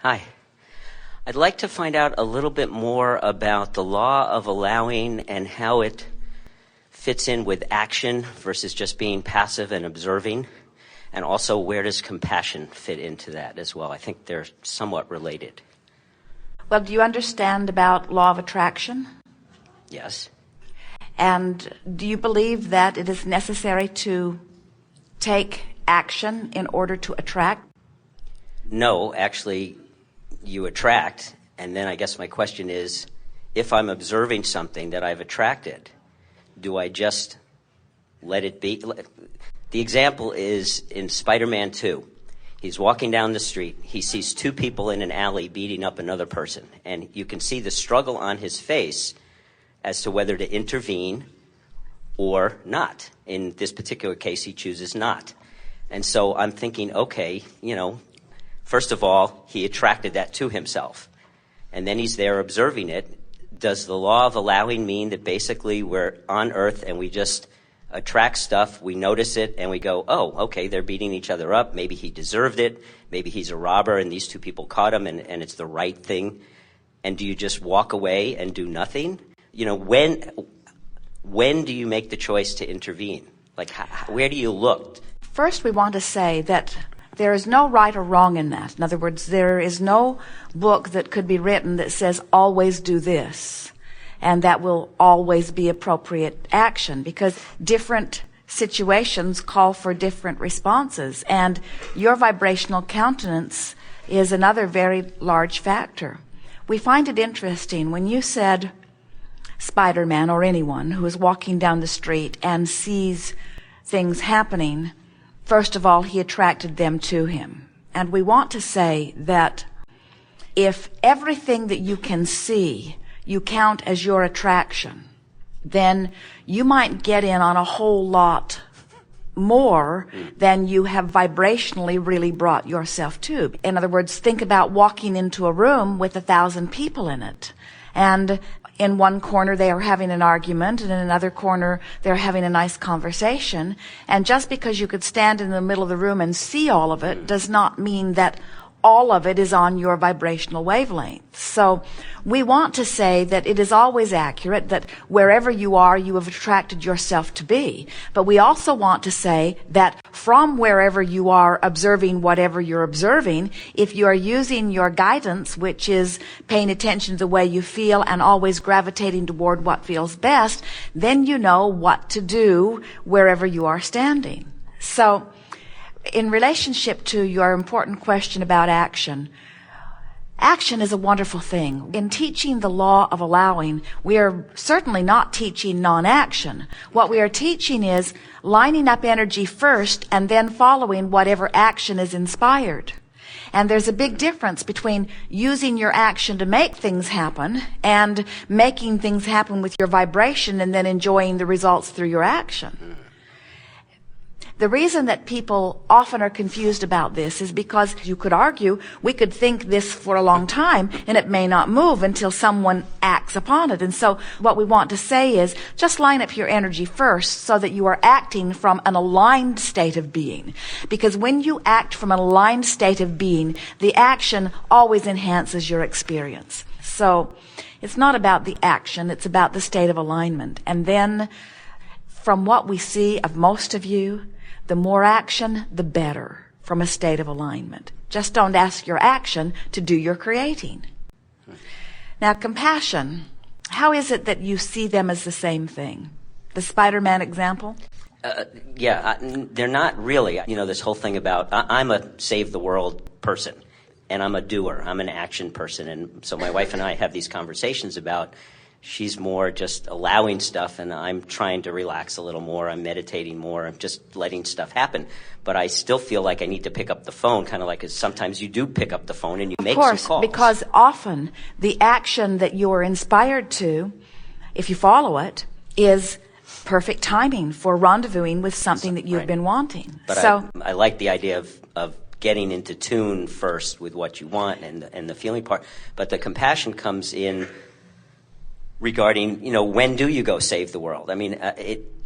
Hi. I'd like to find out a little bit more about the law of allowing and how it fits in with action versus just being passive and observing. And also, where does compassion fit into that as well? I think they're somewhat related. Well, do you understand about law of attraction? Yes. And do you believe that it is necessary to take action in order to attract? No, actually, you attract. And then I guess my question is, if I'm observing something that I've attracted, do I just let it be? The example is in Spider-Man 2. He's walking down the street. He sees two people in an alley beating up another person. And you can see the struggle on his face as to whether to intervene or not. In this particular case, he chooses not. And so I'm thinking, okay, first of all, he attracted that to himself. And then he's there observing it. Does the law of allowing mean that basically we're on Earth and we just attract stuff, we notice it, and we go, oh, okay, they're beating each other up. Maybe he deserved it. Maybe he's a robber and these two people caught him and it's the right thing. And do you just walk away and do nothing? When do you make the choice to intervene? Like, where do you look? First, we want to say that there is no right or wrong in that. In other words, there is no book that could be written that says always do this, and that will always be appropriate action, because different situations call for different responses, and your vibrational countenance is another very large factor. We find it interesting when you said Spider-Man, or anyone who is walking down the street and sees things happening, first of all, he attracted them to him. And we want to say that if everything that you can see you count as your attraction, then you might get in on a whole lot more than you have vibrationally really brought yourself to. In other words, think about walking into a room with 1,000 people in it. And in one corner they are having an argument, and in another corner they're having a nice conversation. And just because you could stand in the middle of the room and see all of it does not mean that all of it is on your vibrational wavelength. So we want to say that it is always accurate that wherever you are, you have attracted yourself to be. But we also want to say that from wherever you are observing whatever you're observing, if you are using your guidance, which is paying attention to the way you feel and always gravitating toward what feels best, then you know what to do wherever you are standing. So in relationship to your important question about action, action is a wonderful thing. In teaching the law of allowing, we are certainly not teaching non-action. What we are teaching is lining up energy first and then following whatever action is inspired. And there's a big difference between using your action to make things happen and making things happen with your vibration and then enjoying the results through your action. The reason that people often are confused about this is because you could argue we could think this for a long time and it may not move until someone acts upon it. And so what we want to say is just line up your energy first so that you are acting from an aligned state of being. Because when you act from an aligned state of being, the action always enhances your experience. So it's not about the action, it's about the state of alignment. And then from what we see of most of you, the more action, the better from a state of alignment. Just don't ask your action to do your creating. Now, compassion, how is it that you see them as the same thing? The Spider-Man example? They're not really. This whole thing about I'm a save the world person, and I'm a doer. I'm an action person. And so my wife and I have these conversations about she's more just allowing stuff, and I'm trying to relax a little more. I'm meditating more. I'm just letting stuff happen. But I still feel like I need to pick up the phone, kind of like sometimes you do pick up the phone and you make some calls. Of course, because often the action that you are inspired to, if you follow it, is perfect timing for rendezvousing with something that you've been wanting. But I like the idea of getting into tune first with what you want and the feeling part. But the compassion comes in regarding, when do you go save the world? I mean,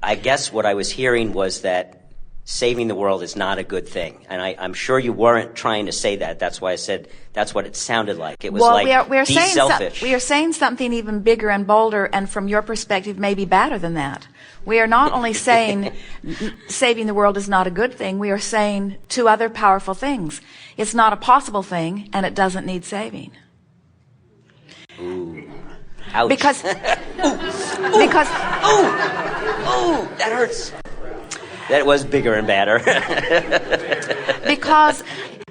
I guess what I was hearing was that saving the world is not a good thing. And I'm sure you weren't trying to say that. That's why I said that's what it sounded like. It was we're be saying selfish. We are saying something even bigger and bolder, and from your perspective, maybe badder than that. We are not only saying saving the world is not a good thing, we are saying two other powerful things. It's not a possible thing, and it doesn't need saving. Ooh. Ouch. Because, that hurts. That was bigger and badder. because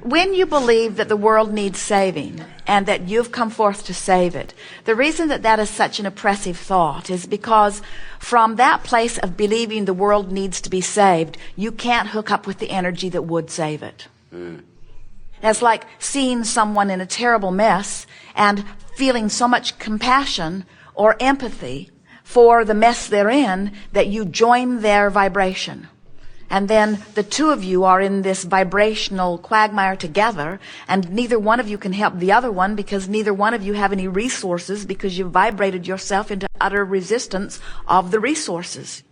when you believe that the world needs saving and that you've come forth to save it, the reason that that is such an oppressive thought is because from that place of believing the world needs to be saved, you can't hook up with the energy that would save it. That's like seeing someone in a terrible mess and feeling so much compassion or empathy for the mess they're in that you join their vibration. And then the two of you are in this vibrational quagmire together, and neither one of you can help the other one because neither one of you have any resources because you vibrated yourself into utter resistance of the resources.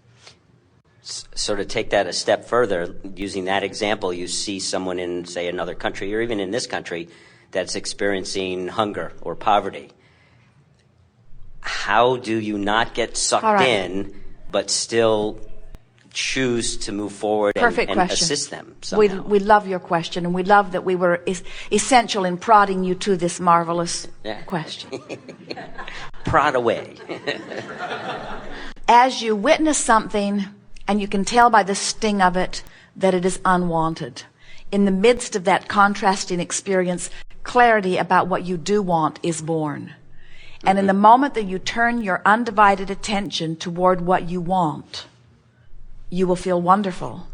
So to take that a step further, using that example, you see someone in, say, another country, or even in this country, that's experiencing hunger or poverty. How do you not get sucked in, but still choose to move forward and assist them somehow? We love your question, and we love that we were essential in prodding you to this marvelous question. Prod away. As you witness something, and you can tell by the sting of it that it is unwanted, in the midst of that contrasting experience, clarity about what you do want is born. And in the moment that you turn your undivided attention toward what you want, you will feel wonderful.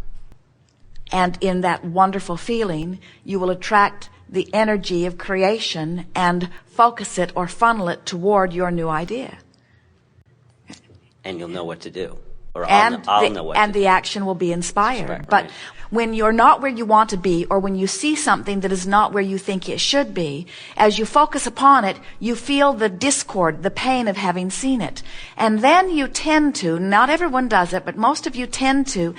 And in that wonderful feeling, you will attract the energy of creation and focus it or funnel it toward your new idea. And you'll know what to do. Or I'll know what to do. And the action will be inspired. Right. But when you're not where you want to be, or when you see something that is not where you think it should be, as you focus upon it, you feel the discord, the pain of having seen it. And then you tend to, not everyone does it, but most of you tend to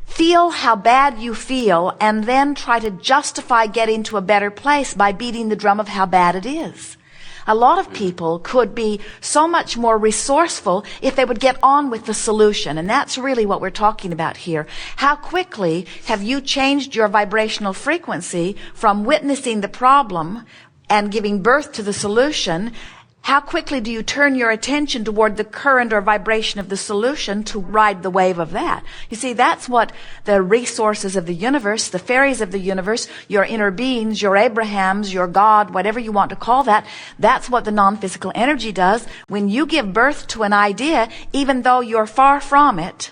feel how bad you feel and then try to justify getting to a better place by beating the drum of how bad it is. A lot of people could be so much more resourceful if they would get on with the solution. And that's really what we're talking about here. How quickly have you changed your vibrational frequency from witnessing the problem and giving birth to the solution? How quickly do you turn your attention toward the current or vibration of the solution to ride the wave of that? You see, that's what the resources of the universe, the fairies of the universe, your inner beings, your Abrahams, your God, whatever you want to call that, that's what the non-physical energy does. When you give birth to an idea, even though you're far from it,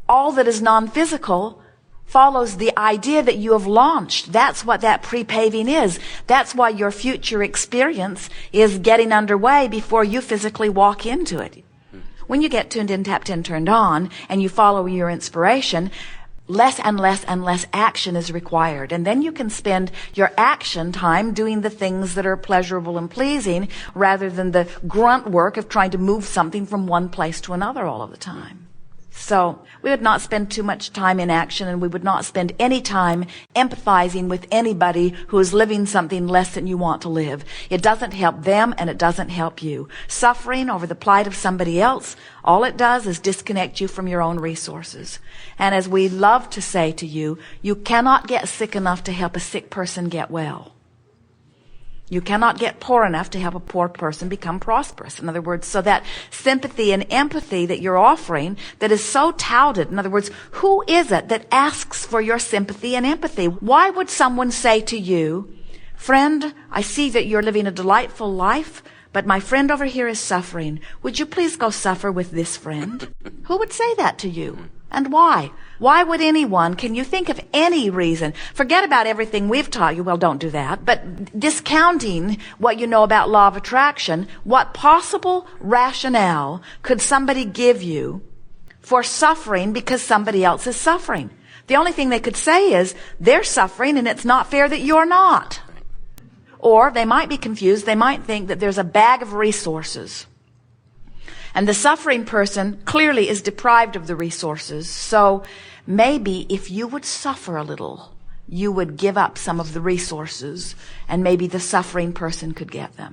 all that is non-physical follows the idea that you have launched. That's what that pre-paving is. That's why your future experience is getting underway before you physically walk into it. When you get tuned in, tapped in, turned on, and you follow your inspiration, less and less and less action is required. And then you can spend your action time doing the things that are pleasurable and pleasing rather than the grunt work of trying to move something from one place to another all of the time. So we would not spend too much time in action, and we would not spend any time empathizing with anybody who is living something less than you want to live. It doesn't help them, and it doesn't help you. Suffering over the plight of somebody else, all it does is disconnect you from your own resources. And as we love to say to you, you cannot get sick enough to help a sick person get well. You cannot get poor enough to help a poor person become prosperous. In other words, so that sympathy and empathy that you're offering that is so touted, in other words, who is it that asks for your sympathy and empathy? Why would someone say to you, friend, I see that you're living a delightful life, but my friend over here is suffering. Would you please go suffer with this friend? Who would say that to you? And why? Why would anyone, can you think of any reason? Forget about everything we've taught you. Well, don't do that. But discounting what you know about law of attraction, what possible rationale could somebody give you for suffering because somebody else is suffering? The only thing they could say is, they're suffering and it's not fair that you're not. Or they might be confused. They might think that there's a bag of resources. And the suffering person clearly is deprived of the resources. So maybe if you would suffer a little, you would give up some of the resources, and maybe the suffering person could get them.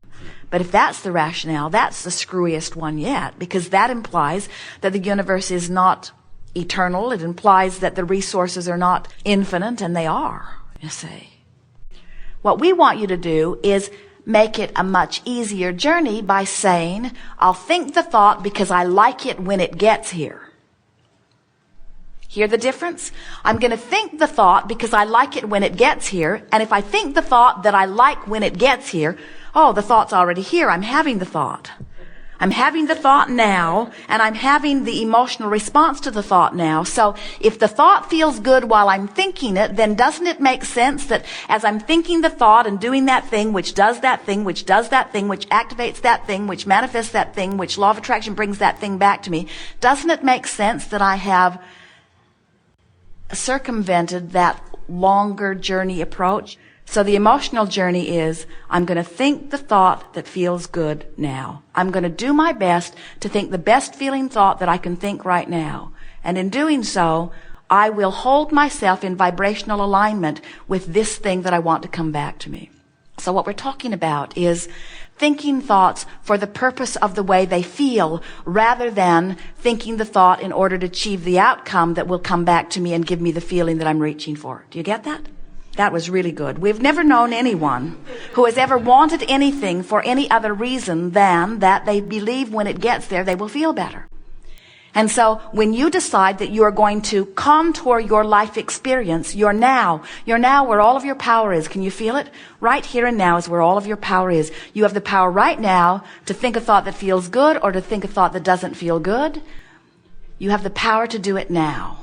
But if that's the rationale, that's the screwiest one yet, because that implies that the universe is not eternal. It implies that the resources are not infinite, and they are, you see. What we want you to do is make it a much easier journey by saying, I'll think the thought because I like it when it gets here. Hear the difference? I'm going to think the thought because I like it when it gets here. And if I think the thought that I like when it gets here, oh, the thought's already here. I'm having the thought. I'm having the thought now, and I'm having the emotional response to the thought now. So if the thought feels good while I'm thinking it, then doesn't it make sense that as I'm thinking the thought and doing that thing, which does that thing, which does that thing, which activates that thing, which manifests that thing, which law of attraction brings that thing back to me, doesn't it make sense that I have circumvented that longer journey approach? So the emotional journey is, I'm going to think the thought that feels good now. I'm going to do my best to think the best feeling thought that I can think right now. And in doing so, I will hold myself in vibrational alignment with this thing that I want to come back to me. So what we're talking about is thinking thoughts for the purpose of the way they feel, rather than thinking the thought in order to achieve the outcome that will come back to me and give me the feeling that I'm reaching for. Do you get that? That was really good. We've never known anyone who has ever wanted anything for any other reason than that they believe when it gets there they will feel better. And so when you decide that you are going to contour your life experience, your now where all of your power is. Can you feel it? Right here and now is where all of your power is. You have the power right now to think a thought that feels good or to think a thought that doesn't feel good. You have the power to do it now.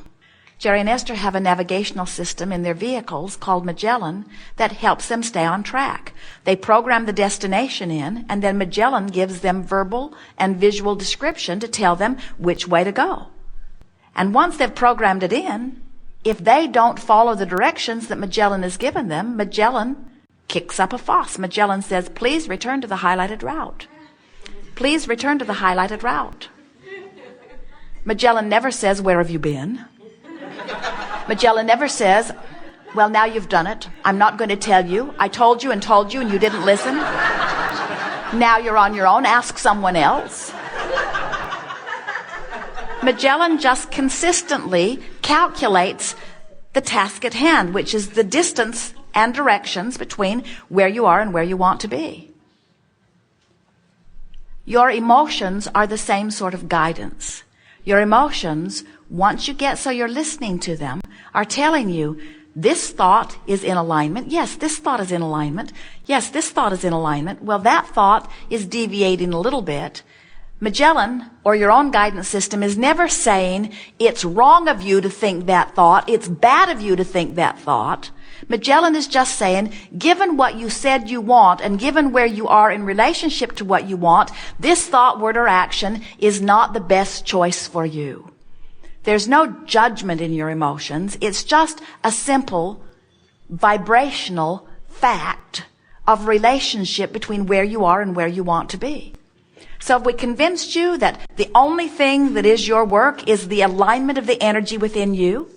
Jerry and Esther have a navigational system in their vehicles called Magellan that helps them stay on track. They program the destination in, and then Magellan gives them verbal and visual description to tell them which way to go. And once they've programmed it in, if they don't follow the directions that Magellan has given them, Magellan kicks up a fuss. Magellan says, please return to the highlighted route. Please return to the highlighted route. Magellan never says, where have you been? Magellan never says, well, now you've done it. I'm not going to tell you. I told you and you didn't listen. Now you're on your own. Ask someone else. Magellan just consistently calculates the task at hand, which is the distance and directions between where you are and where you want to be. Your emotions are the same sort of guidance. Your emotions, once you get so you're listening to them, are telling you, this thought is in alignment. Yes, this thought is in alignment. Yes, this thought is in alignment. Well, that thought is deviating a little bit. Magellan, or your own guidance system, is never saying, it's wrong of you to think that thought, it's bad of you to think that thought. Magellan is just saying, given what you said you want, and given where you are in relationship to what you want, this thought, word, or action is not the best choice for you. There's no judgment in your emotions. It's just a simple vibrational fact of relationship between where you are and where you want to be. So if we convinced you that the only thing that is your work is the alignment of the energy within you,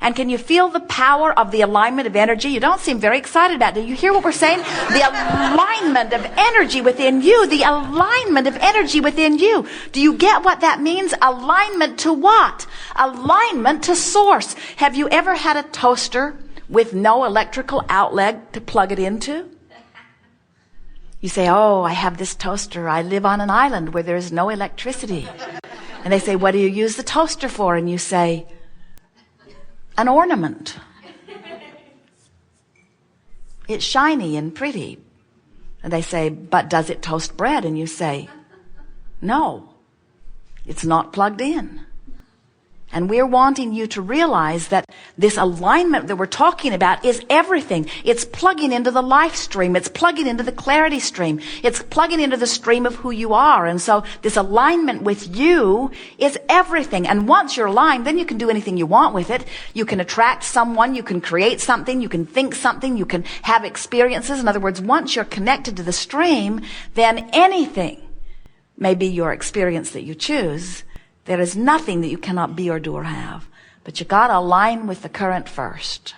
and can you feel the power of the alignment of energy? You don't seem very excited about it. Do you hear what we're saying? The alignment of energy within you. The alignment of energy within you. Do you get what that means? Alignment to what? Alignment to source. Have you ever had a toaster with no electrical outlet to plug it into? You say, oh, I have this toaster. I live on an island where there is no electricity. And they say, what do you use the toaster for? And you say, an ornament. It's shiny and pretty. And they say, but does it toast bread? And you say, no, it's not plugged in. And we're wanting you to realize that this alignment that we're talking about is everything. It's plugging into the life stream. It's plugging into the clarity stream. It's plugging into the stream of who you are. And so this alignment with you is everything. And once you're aligned, then you can do anything you want with it. You can attract someone. You can create something. You can think something. You can have experiences. In other words, once you're connected to the stream, then anything may be your experience that you choose. There is nothing that you cannot be or do or have. But you got to align with the current first.